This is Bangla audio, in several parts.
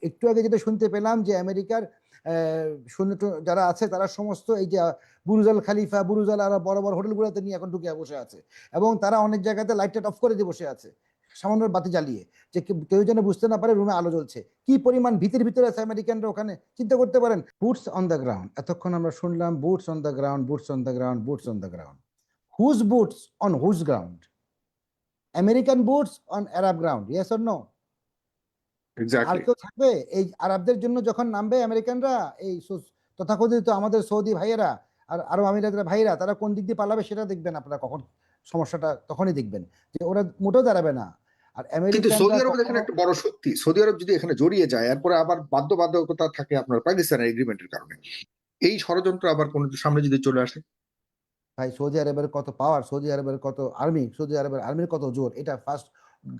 একটু আগে যেটা শুনতে পেলাম যে আমেরিকার সৈন্য যারা আছে তারা সমস্ত এই যে বুরুজ আল খালিফা, বুরুজ আল আরব, বড় বড় হোটেলগুলোতে নিয়ে এখন ঢুকে বসে আছে, এবং তারা অনেক জায়গাতে লাইট অফ করে দিয়ে বসে আছে সামান্য বাতি জ্বালিয়ে, যে কেউ যেন বুঝতে না পারে রুমে আলো জ্বলছে। কি পরিমাণ ভীতির ভিতরে আছে আমেরিকানরা ওখানে, চিন্তা করতে পারেন। বুটস অন দ্য গ্রাউন্ড, এতক্ষণ আমরা শুনলাম boots on the ground, boots on the ground, boots on the ground. Whose boots on whose ground? American boots on Arab ground, yes or no? আর কেউ থাকবে এই আরবদের জন্য যখন নামবে আমেরিকানরা, এই তথাকথিত আমাদের সৌদি ভাইয়েরা আর আরব আমিরাতের ভাইয়েরা, তারা কোন দিক দিয়ে পালাবে সেটা দেখবেন আপনারা, কখন সমস্যাটা তখনই দেখবেন যে ওরা মোটেও দাঁড়াবে না। আর কিন্তু সৌদি আমেরিকানরা আরব এখানে একটা বড় শক্তি, সৌদি আরব যদি এখানে জড়িয়ে যায়, এরপরে আবার বাধ্যবাধকতা থাকে আপনার পাকিস্তানের এগ্রিমেন্টের কারণে, এই ষড়যন্ত্র আবার কোন সামনে যদি চলে আসে। ভাই সৌদি আরবের কত পাওয়ার, সৌদি আরবের কত আর্মি, সৌদি আরবের আর্মির কত জোর, এটা ফার্স্ট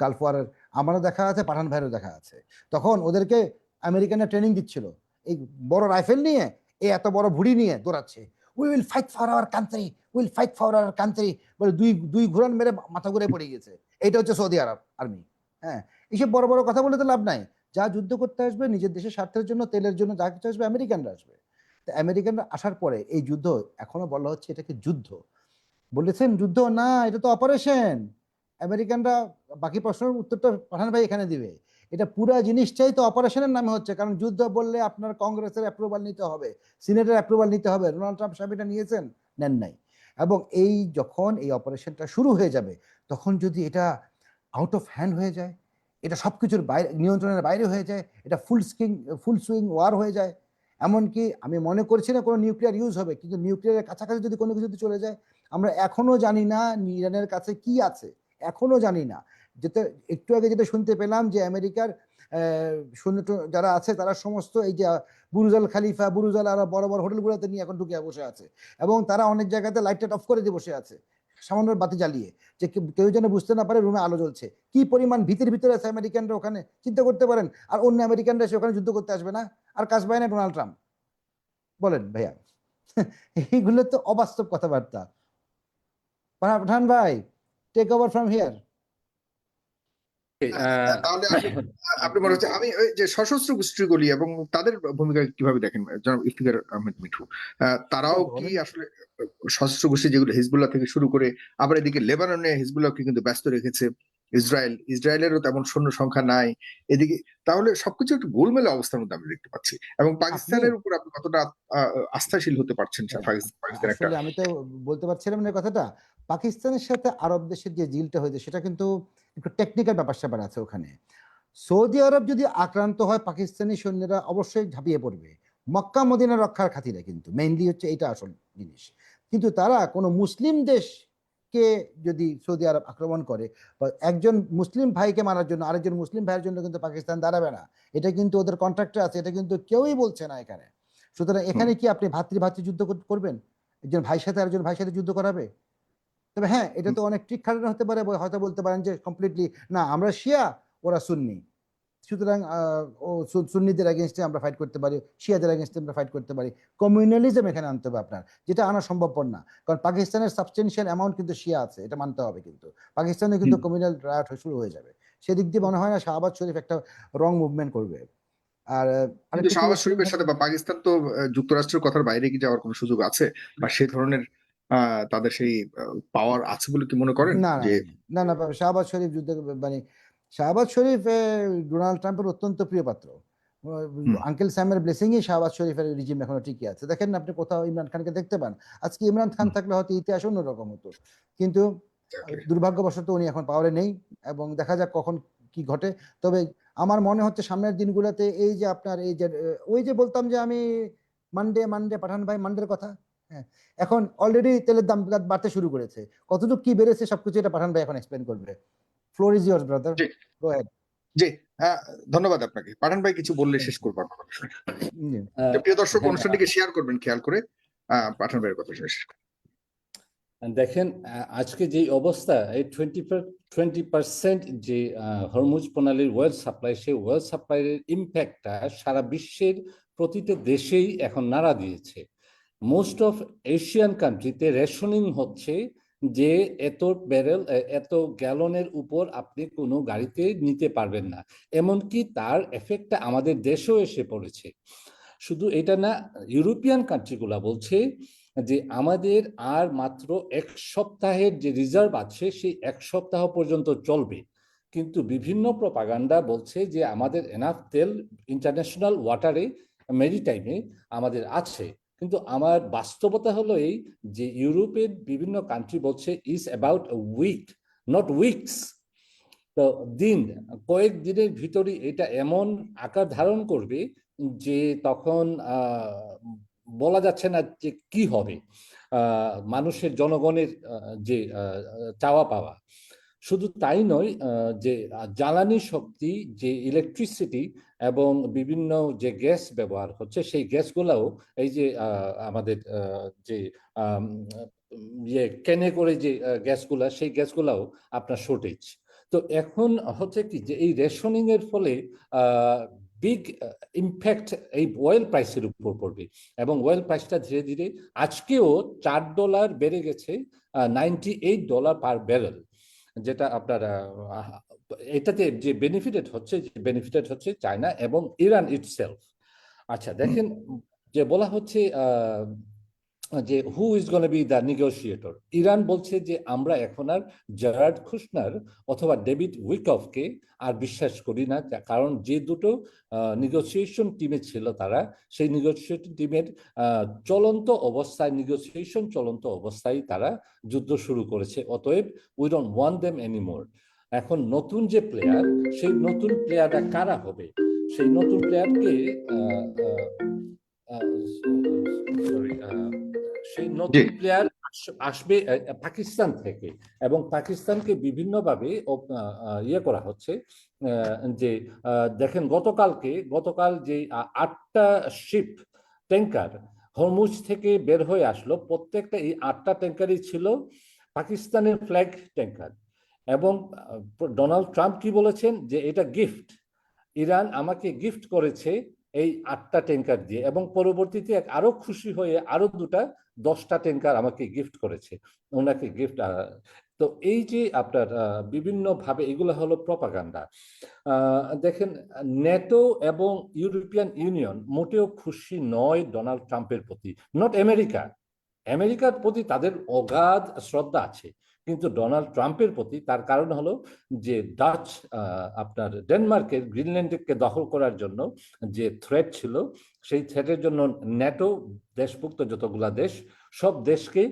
গালফ ওয়ারের আমারও দেখা আছে, পাঠান ভাইয়েরও দেখা আছে। তখন ওদেরকে আমেরিকানরা ট্রেনিং দিচ্ছিল এই বড় রাইফেল নিয়ে, এই এত বড় ভুড়ি নিয়ে দৌড়াচ্ছে, we will fight for our country, will fight for our country বলে দুই দুই ঘুরান মেরে মাথা ঘুরে পড়ে গেছে। এটা হচ্ছে সৌদি আরব আর্মি। হ্যাঁ, এইসব বড় বড় কথা বলে তো লাভ নাই। যা যুদ্ধ করতে আসবে নিজের দেশের স্বার্থের জন্য, তেলের জন্য, যা কিছু আসবে আমেরিকানরা আসবে। আমেরিকানরা আসার পরে এই যুদ্ধ, এখনো বলা হচ্ছে এটাকে যুদ্ধ, বলেছেন যুদ্ধ না, এটা তো অপারেশন। আমেরিকানরা বাকি প্রশ্নের উত্তরটা পাঠান ভাই এখানে দিবে। এটা পুরা জিনিসটাই তো অপারেশনের নামে হচ্ছে, কারণ যুদ্ধ বললে আপনার কংগ্রেসের অ্যাপ্রুভাল নিতে হবে, সিনেটের অ্যাপ্রুভাল নিতে হবে। ডোনাল্ড ট্রাম্প সাহেব এটা নিয়েছেন? নেন নাই। এবং এই যখন এই অপারেশনটা শুরু হয়ে যাবে, তখন যদি এটা আউট অফ হ্যান্ড হয়ে যায়, এটা সবকিছুর বাইরে, নিয়ন্ত্রণের বাইরে হয়ে যায়, এটা ফুল সুইং ওয়ার হয়ে যায়, এমনকি আমি মনে করছি না কোনো নিউক্লিয়ার ইউজ হবে, কিন্তু নিউক্লিয়ারের কাছাকাছি যদি কোনো কিছু চলে যায়, আমরা এখনো জানি না ইরানের কাছে কি আছে, এখনো জানি না। যেটা একটু আগে যেটা শুনতে পেলাম যে আমেরিকার সৈন্য যারা আছে তারা সমস্ত এই যে বুরুজ আল খালিফা, বুরুজ আল আরব, বড় বড় হোটেলগুলোতে নিয়ে এখন ঢুকে বসে আছে, এবং তারা অনেক জায়গাতে লাইট অফ করে দিয়ে বসে আছে সামান্য বাতি জ্বালিয়ে, যে কেউ যেন বুঝতে না পারে রুমে আলো জ্বলছে। কি পরিমাণ ভীতির ভিতরে আছে আমেরিকানরা ওখানে, চিন্তা করতে পারেন। আর অন্য আমেরিকানরা এসে ওখানে যুদ্ধ করতে আসবে না, আর কাজ পায় না ডোনাল্ড ট্রাম্প? বলেন ভাইয়া। এইগুলো তো অবাস্তব কথাবার্তা। পাঠান ভাই, টেক ওভার ফ্রম হিয়ার। তাহলে আপনি মনে হচ্ছে, আমি ওই যে সশস্ত্র গোষ্ঠীগুলি এবং তাদের ভূমিকা কিভাবে দেখেন জনাব ইফতিখার আহমেদ মিঠু? তারাও কি আসলে সশস্ত্র গোষ্ঠী যেগুলো হিজবুল্লাহ থেকে শুরু করে, আবার এদিকে লেবাননে হিজবুল্লাহকে কিন্তু ব্যস্ত রেখেছে, ইসরায়েলেরও তেমন সৈন্য সংখ্যা নাই এদিকে, তাহলে সবকিছু একটু গোলমেলে অবস্থার মধ্যে আমি দেখতে পাচ্ছি। এবং পাকিস্তানের উপর আপনি কতটা আস্থাশীল হতে পারছেন? পাকিস্তান একটা, আসলে আমি তো বলতে পারছিলাম না কথাটা। পাকিস্তানের সাথে আরব দেশের যে ডিলটা হয়েছে সেটা কিন্তু একটু টেকনিক্যাল ব্যাপার স্যাপার আছে ওখানে। সৌদি আরব যদি আক্রান্ত হয়, পাকিস্তানি সৈন্যরা অবশ্যই ঝাঁপিয়ে পড়বে মক্কা মদিনা রক্ষার খাতিরে, কিন্তু মেইনলি হচ্ছে এটা আসল জিনিস। কিন্তু তারা কোনো মুসলিম দেশকে যদি সৌদি আরব আক্রমণ করে, বা একজন মুসলিম ভাইকে মারার জন্য আরেকজন মুসলিম ভাইয়ের জন্য কিন্তু পাকিস্তান দাঁড়াবে না। এটা কিন্তু ওদের কন্ট্রাক্টে আছে, এটা কিন্তু কেউই বলছে না এখানে। সুতরাং এখানে কি আপনি ভাতৃ যুদ্ধ করবেন? একজন ভাইয়ের সাথে আরেকজন ভাইয়ের সাথে যুদ্ধ করাবে? তবে হ্যাঁ, এটা তো অনেক ট্রিক খাটানো হতে পারে, হয়তো বলতে পারেন যে কমপ্লিটলি না, আমরা শিয়া, ওরা সুন্নি, সুতরাং সুন্নিদের এগেনস্টে আমরা ফাইট করতে পারি, শিয়াদের এগেনস্টে আমরা ফাইট করতে পারি। কমিউনালিজম এখানে আনতে হবে আপনার, যেটা আনা সম্ভবপর না, কারণ পাকিস্তানের সাবস্টেনশিয়াল অ্যামাউন্ট কিন্তু শিয়া আছে, এটা মানতে হবে। কিন্তু পাকিস্তানে কিন্তু কমিউনাল রায়ট শুরু হয়ে যাবে, সেদিক দিয়ে মনে হয় না শাহবাজ শরীফ একটা রং মুভমেন্ট করবে। আর কিন্তু শাহবাজ শরীফের সাথে বা পাকিস্তান তো যুক্তরাষ্ট্রের কথার বাইরে কি যাওয়ার কোনো সুযোগ আছে, বা সেই ধরনের তাদের সেই পাওয়ার আছে বলে কি মনে করেন? না যে না না, শাহবাজ শরীফ যুদ্ধ মানে শাহবাজ শরীফ ডোনাল্ড ট্রাম্পের অত্যন্ত প্রিয় পাত্র। আঙ্কেল স্যামের ব্লেসিংই শাহবাজ শরীফের রিজিম এখনো ঠিকই আছে। দেখেন আপনি কোথাও ইমরান খানকে দেখতে পান? আজকে ইমরান খান থাকলে হয়তো ইতিহাস অন্যরকম হতো, কিন্তু দুর্ভাগ্যবশত উনি এখন পাওয়ারে নেই, এবং দেখা যাক কখন কি ঘটে। তবে আমার মনে হচ্ছে সামনের দিনগুলোতে এই যে আপনার এই যে ওই যে বলতাম যে আমি মানডে মানডে পাঠান ভাই মানডের কথা, হ্যাঁ, এখন অলরেডি তেলের দাম বাড়তে শুরু করেছে। কতটুকু কি বেড়েছে সবকিছু এটা পাঠান ভাই এখন এক্সপ্লেন করবে। Floor is yours brother, go ahead. জি, ধন্যবাদ আপনাকে। পাঠান ভাই কিছু বললে শেষ করবো। প্রিয় দর্শক, অনুষ্ঠানটিকে শেয়ার করবেন খেয়াল করে। পাঠান ভাইয়ের কথা শেষ। দেখেন, আজকে যে অবস্থা, এই 20% যে হরমুজ প্রণালীর ওয়েল সাপ্লাই, সেই ওয়েল সাপ্লাইয়ের ইম্প্যাক্টটা সারা বিশ্বের প্রতিটা দেশেই এখন নাড়া দিয়েছে। মোস্ট অফ এশিয়ান কান্ট্রিতে রেশনিং হচ্ছে যে এত ব্যারেল এত গ্যালনের উপর আপনি কোনো গাড়িতে নিতে পারবেন না। এমনকি তার এফেক্টটা আমাদের দেশেও এসে পড়েছে। শুধু এটা না, ইউরোপিয়ান কান্ট্রিগুলা বলছে যে আমাদের আর মাত্র 1 সপ্তাহের যে রিজার্ভ আছে সেই 1 সপ্তাহ পর্যন্ত চলবে, কিন্তু বিভিন্ন প্রপাগান্ডা বলছে যে আমাদের এনাফ তেল ইন্টারন্যাশনাল ওয়াটারে, মেরিটাইমে আমাদের আছে। কিন্তু আমার বাস্তবতা হলো এই যে ইউরোপের বিভিন্ন কান্ট্রি বলছে is about week, not weeks. তো দিন কয়েক দিনের ভিতরে এটা এমন আকার ধারণ করবে যে তখন বলা যাচ্ছে না যে কি হবে মানুষের, জনগণের যে চাওয়া পাওয়া। শুধু তাই নয়, যে জ্বালানি শক্তি, যে ইলেকট্রিসিটি এবং বিভিন্ন যে গ্যাস ব্যবহার হচ্ছে সেই গ্যাসগুলাও, এই যে আমাদের যে ইয়ে কেনে করে যে গ্যাসগুলা, সেই গ্যাসগুলাও আপনার শর্টেজ। তো এখন হচ্ছে কি যে এই রেশনিং এর ফলে বিগ ইম্প্যাক্ট এই অয়েল প্রাইসের উপর পড়বে, এবং অয়েল প্রাইসটা ধীরে ধীরে আজকেও $4 বেড়ে গেছে $98 পার ব্যারেল, যেটা আপনার এটাতে যে বেনিফিটেড হচ্ছে চায়না এবং ইরান ইটসেলফ। আচ্ছা দেখেন, যে বলা হচ্ছে যে who is gonna be the negotiator. Iran বলছে যে আমরা এখন আর জারাড কুশনার অথবা ডেভিড উইকফকে আর বিশ্বাস করি না, কারণ যে দুটো নেগোসিয়েশন টিমে ছিল তারা, সেই নেগোসিয়েশন টিমের চলন্ত অবস্থায় তারা যুদ্ধ শুরু করেছে। অতএব we don't want them anymore. এখন নতুন যে প্লেয়ার, সেই নতুন প্লেয়াররা কারা হবে? সেই নতুন প্লেয়ারকে সরি সেই নতুন প্লেয়ার আসবে পাকিস্তান থেকে, এবং পাকিস্তানকে বিভিন্নভাবে ইয়ে করা হচ্ছে। যে দেখেন, গতকাল যে 8টা শিপ ট্যাঙ্কার হরমুজ থেকে বের হয়ে আসলো, প্রত্যেকটা এই 8টা ট্যাঙ্কারই ছিল পাকিস্তানের ফ্ল্যাগ ট্যাঙ্কার। এবং ডোনাল্ড ট্রাম্প কি বলেছেন যে এটা গিফট, ইরান আমাকে গিফট করেছে এই 8টা ট্যাঙ্কার দিয়ে, এবং পরবর্তীতে আরো খুশি হয়ে আরো 10টা ট্যাঙ্কার আমাকে গিফট করেছে, ওনাকে গিফট। তো এই যে আপনার বিভিন্ন ভাবে এগুলো হলো প্রপাগান্ডা। দেখেন, ন্যাটো এবং ইউরোপিয়ান ইউনিয়ন মোটেও খুশি নয় ডোনাল্ড ট্রাম্পের প্রতি, নট আমেরিকার প্রতি তাদের অগাধ শ্রদ্ধা আছে, কিন্তু ডোনাল্ড ট্রাম্পের প্রতি, তার কারণ হলো যে ডাচ আপনার ডেনমার্কের গ্রিনল্যান্ডকে দখল করার জন্য যে থ্রেট ছিল, সেই থ্রেটের জন্য ন্যাটো দেশভুক্ত যতগুলা দেশ, সব দেশকে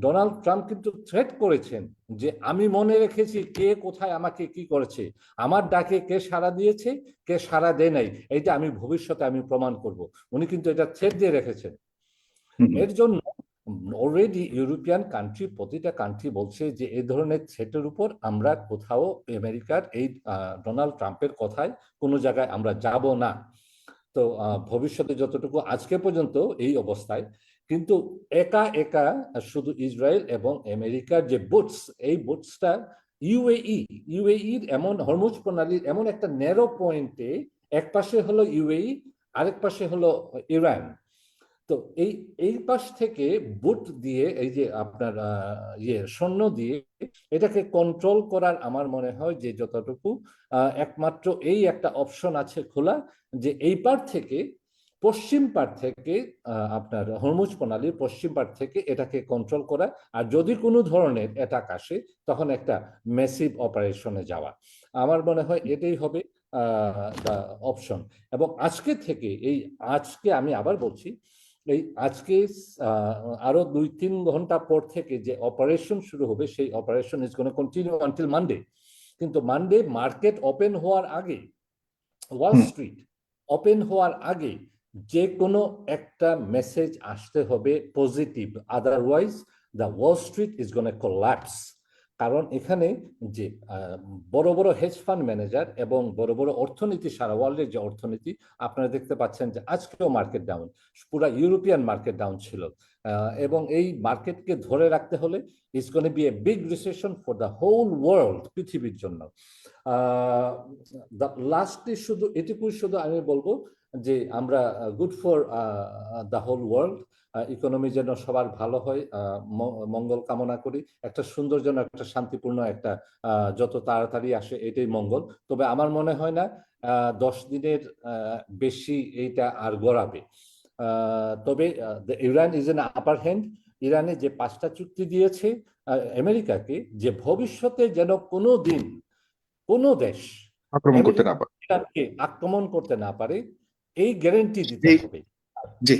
ডোনাল্ড ট্রাম্প কিন্তু থ্রেট করেছেন যে আমি মনে রেখেছি কে কোথায় আমাকে কি করেছে, আমার ডাকে কে সাড়া দিয়েছে, কে সাড়া দেয় নাই, এইটা আমি ভবিষ্যতে আমি প্রমাণ করব। উনি কিন্তু এটা থ্রেট দিয়ে রেখেছেন। এর জন্য অলরেডি ইউরোপিয়ান কান্ট্রি, প্রতিটা কান্ট্রি বলছে যে এই ধরনের থ্রেটের উপর আমরা কোথাও আমেরিকার এই ডোনাল্ড ট্রাম্পের কথায় কোনো জায়গায় আমরা যাব না। তো ভবিষ্যতে যতটুকু আজকে পর্যন্ত এই অবস্থায়, কিন্তু একা একা শুধু ইসরায়েল এবং আমেরিকার যে বুটস, এই বুটসটা ইউএইর এমন হরমুজ প্রণালীর এমন একটা ন্যারো পয়েন্টে, এক পাশে হলো ইউএই, আরেক পাশে হলো ইরান। তো এই পাশ থেকে বুট দিয়ে, এই যে আপনার সৈন্য দিয়ে এটাকে কন্ট্রোল করার আমার মনে হয় যে যতটুকু একমাত্র এই একটা অপশন আছে খোলা, যে এই পার থেকে, পশ্চিম পার থেকে, আপনার হরমুজ প্রণালীর পশ্চিম পার থেকে এটাকে কন্ট্রোল করা, আর যদি কোনো ধরনের অ্যাটাক আসে তখন একটা ম্যাসিভ অপারেশনে যাওয়া। আমার মনে হয় এটাই হবে অপশন। এবং আজকে আমি আবার বলছি, এই আজকে আরো 2-3 ঘন্টা পর থেকে যে অপারেশন শুরু হবে, সেই operation is gonna continue until Monday. কিন্তু মানডে মার্কেট ওপেন হওয়ার আগে, ওয়াল স্ট্রিট ওপেন হওয়ার আগে যে কোনো একটা মেসেজ আসতে হবে positive, otherwise the Wall Street is gonna collapse. কারণ এখানে যে বড় বড় হেজ ফান্ড ম্যানেজার এবং বড় বড় অর্থনীতি, সারা ওয়ার্ল্ডের যে অর্থনীতি, আপনারা দেখতে পাচ্ছেন যে আজকেও মার্কেট ডাউন, পুরো ইউরোপিয়ান মার্কেট ডাউন ছিল। এবং এই মার্কেটকে ধরে রাখতে হলে it's gonna be a big recession for the whole world, পৃথিবীর জন্য। লাস্টলি এটুকুই শুধু আমি বলবো যে আমরা good for the whole world, economy যেন সবার ভালো হয়, মঙ্গল কামনা করি, একটা সুন্দর যেন একটা শান্তিপূর্ণ একটা যত তাড়াতাড়ি আসে এটাই মঙ্গল। তবে আমার মনে হয় না 10 দিনের বেশি এইটা আর গড়াবে। তবে Iran is an upper hand. ইরানে যে 5টা চুক্তি দিয়েছে আমেরিকাকে, যে ভবিষ্যতে যেন কোনো দিন কোনো দেশ আক্রমণ করতে না পারে। ইরানকে আক্রমণ করতে না পারে, এই গ্যারেন্টি দিতে হবে। জি,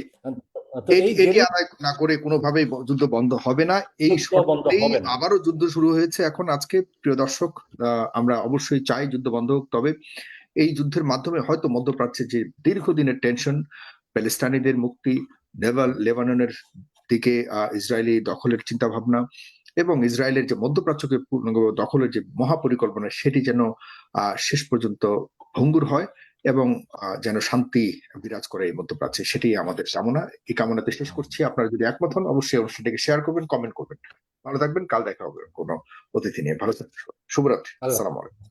তো এই এটি আদায় না করে কোনোভাবেই যুদ্ধ বন্ধ হবে না। এই শর্তেই আবারও যুদ্ধ শুরু হয়েছে এখন আজকে। প্রিয় দর্শক, আমরা অবশ্যই চাই যুদ্ধ বন্ধ হোক, তবে এই যুদ্ধের মাধ্যমে হয়তো মধ্যপ্রাচ্যে যে দীর্ঘদিনের টেনশন, প্যালেস্টাইনিদের মুক্তি, লেবাননের দিকে ইসরায়েলি দখলের চিন্তা ভাবনা এবং ইসরায়েলের যে মধ্যপ্রাচ্যকে পূর্ণ দখলের যে মহাপরিকল্পনা, সেটি যেন শেষ পর্যন্ত ভঙ্গুর হয় এবং যেন শান্তি বিরাজ করে এই মধ্যপ্রাচ্যে, সেটি আমাদের কামনা। এই কামনাতে শেষ করছি। আপনারা যদি একমত হন অবশ্যই অনুষ্ঠানটিকে শেয়ার করবেন, কমেন্ট করবেন। ভালো থাকবেন, কাল দেখা হবে কোনো অতিথি নিয়ে। ভালো থাকবেন, শুভরাত্রি, আসসালামু আলাইকুম।